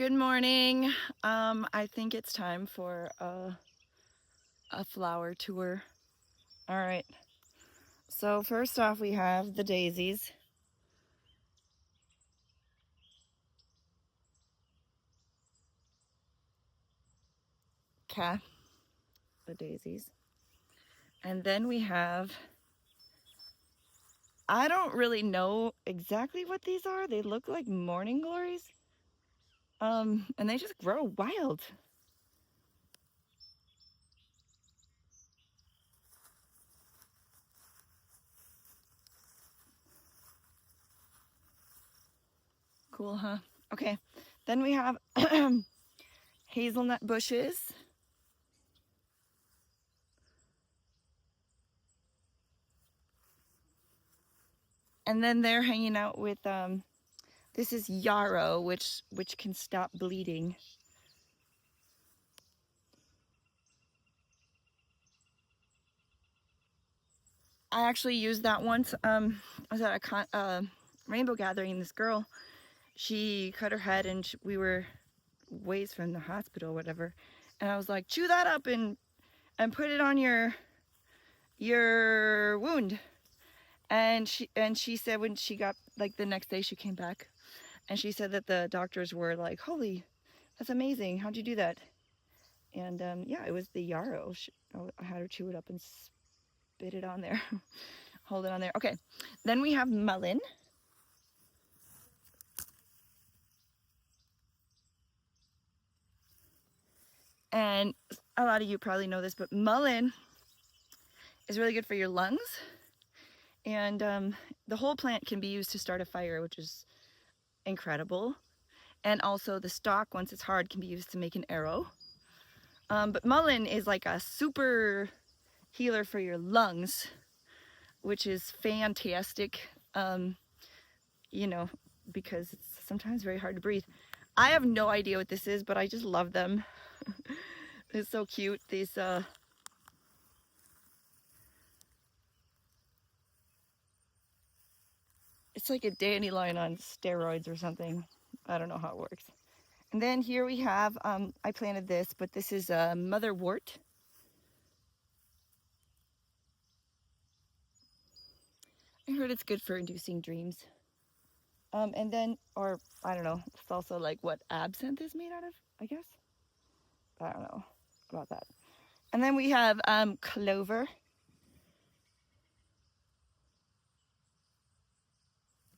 Good morning. I think it's time for a flower tour. All right. So first off, we have the daisies. Okay, the daisies. And then we have, I don't really know exactly what these are. They look like morning glories. And they just grow wild. Cool, huh? Okay. Then we have hazelnut bushes. And then they're hanging out with this is yarrow, which can stop bleeding. I actually used that once. I was at a rainbow gathering. This girl, she cut her head, and we were ways from the hospital, or whatever. And I was like, chew that up and put it on your wound. And she said when she got, like, the next day she came back, and she said that the doctors were like, holy, that's amazing. How'd you do that? And yeah, it was the yarrow. I had her chew it up and spit it on there. Hold it on there. Okay. Then we have mullein. And a lot of you probably know this, but mullein is really good for your lungs. And the whole plant can be used to start a fire, which is incredible. And also the stalk, once it's hard, can be used to make an arrow. But mullein is like a super healer for your lungs, which is fantastic, you know, because it's sometimes very hard to breathe. I have no idea what this is, but I just love them. It's so cute. These it's like a dandelion on steroids or something. I don't know how it works. And then here we have, I planted this, but this is a motherwort. I heard it's good for inducing dreams. And then, or I don't know, it's also like what absinthe is made out of, I guess. I don't know about that. And then we have clover.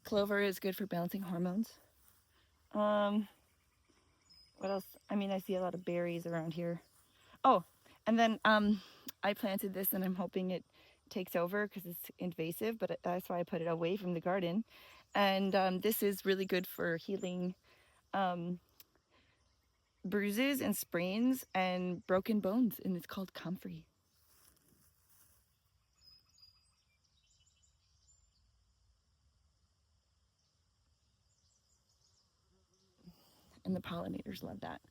Clover is good for balancing hormones. Um, what else? I mean, I see a lot of berries around here. Oh, and then I planted this, and I'm hoping it takes over because it's invasive, but that's why I put it away from the garden. And this is really good for healing um, bruises and sprains and broken bones, and it's called comfrey. And the pollinators love that.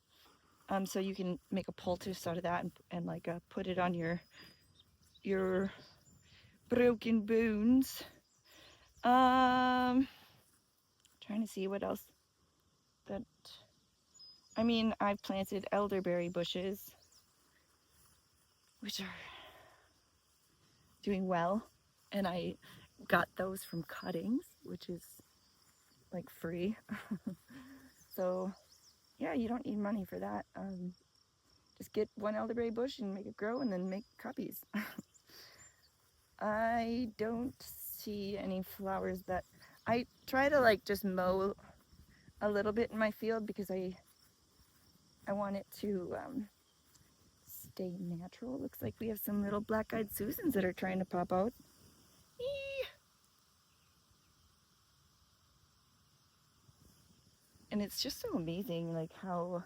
So you can make a poultice out of that and like put it on your broken bones. Trying to see what else that. I mean, I've planted elderberry bushes, which are doing well, and I got those from cuttings, which is like free. So yeah, you don't need money for that. Just get one elderberry bush and make it grow, and then make copies. I don't see any flowers that I try to like just mow a little bit in my field because I want it to stay natural. Looks like we have some little black-eyed Susans that are trying to pop out. Eee! And it's just so amazing, like how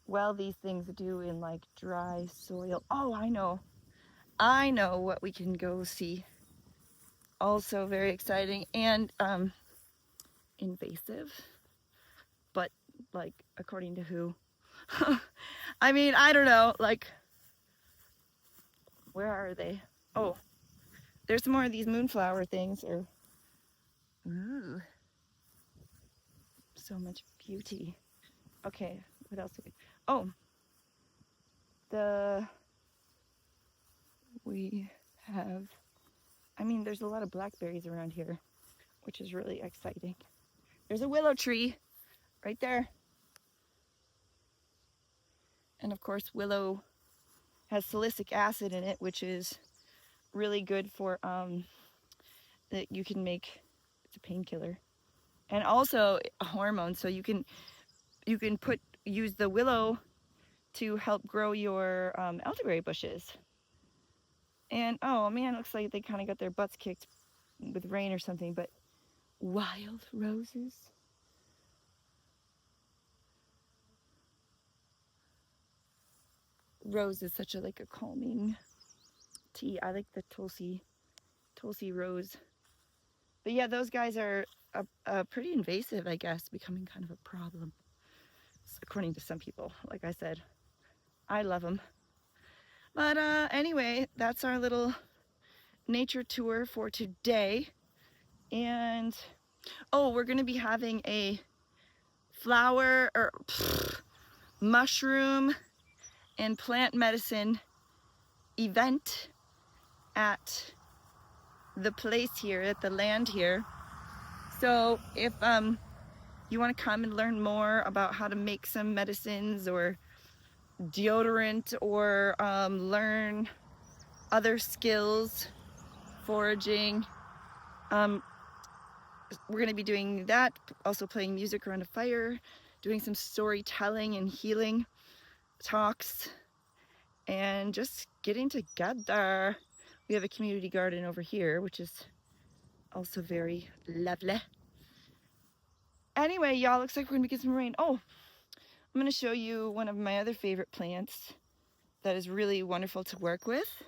well these things do in like dry soil. Oh, I know what we can go see. Also very exciting and invasive, but like according to who? I mean, I don't know, like where are they? Oh, there's more of these moonflower things. Or ooh, so much beauty. Okay, what else? Oh, we have, I mean, there's a lot of blackberries around here, which is really exciting. There's a willow tree right there. And of course, willow has salicylic acid in it, which is really good for, that you can make, it's a painkiller. And also a hormone, so you can use the willow to help grow your elderberry bushes. And oh man, it looks like they kind of got their butts kicked with rain or something, but wild roses. Rose is such a like a calming tea. I like the Tulsi rose. But yeah, those guys are pretty invasive, I guess, becoming kind of a problem, according to some people. Like I said, I love them. But anyway, that's our little nature tour for today. And oh, we're gonna be having a flower or mushroom and plant medicine event at the place here, at the land here. So if you want to come and learn more about how to make some medicines or deodorant, or learn other skills, foraging, we're going to be doing that, also playing music around a fire, doing some storytelling and healing talks, and just getting together. We have a community garden over here, which is also very lovely. Anyway, y'all, looks like we're gonna get some rain. Oh, I'm gonna show you one of my other favorite plants that is really wonderful to work with.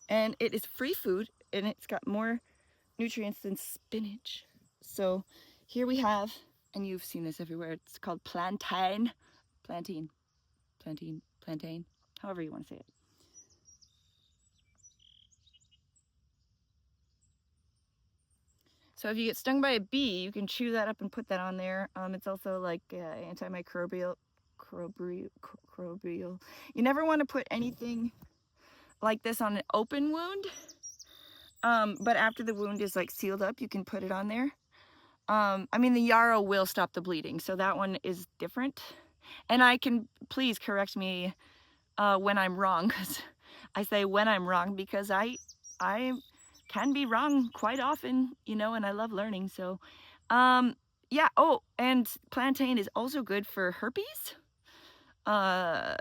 And it is free food, and it's got more nutrients than spinach. So here we have, and you've seen this everywhere, it's called plantain, however you want to say it. So if you get stung by a bee, you can chew that up and put that on there. It's also like antimicrobial. You never want to put anything like this on an open wound. But after the wound is like sealed up, you can put it on there. I mean, the yarrow will stop the bleeding, so that one is different. And I can, please correct me when I'm wrong, because I say when I'm wrong because I can be wrong quite often, you know, and I love learning. So yeah. Oh, and plantain is also good for herpes. That's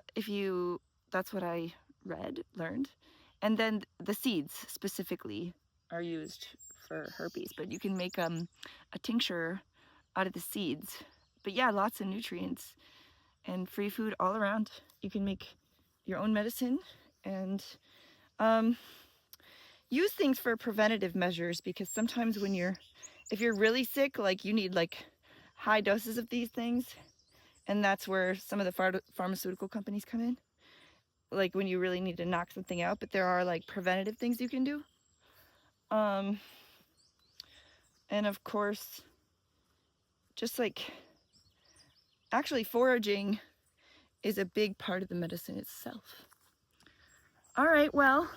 what I learned. And then the seeds specifically are used for herpes, but you can make a tincture out of the seeds. But yeah, lots of nutrients and free food all around. You can make your own medicine and use things for preventative measures, because sometimes if you're really sick, like you need like high doses of these things, and that's where some of the pharmaceutical companies come in, like when you really need to knock something out. But there are like preventative things you can do. And of course, just like actually foraging is a big part of the medicine itself. All right, well,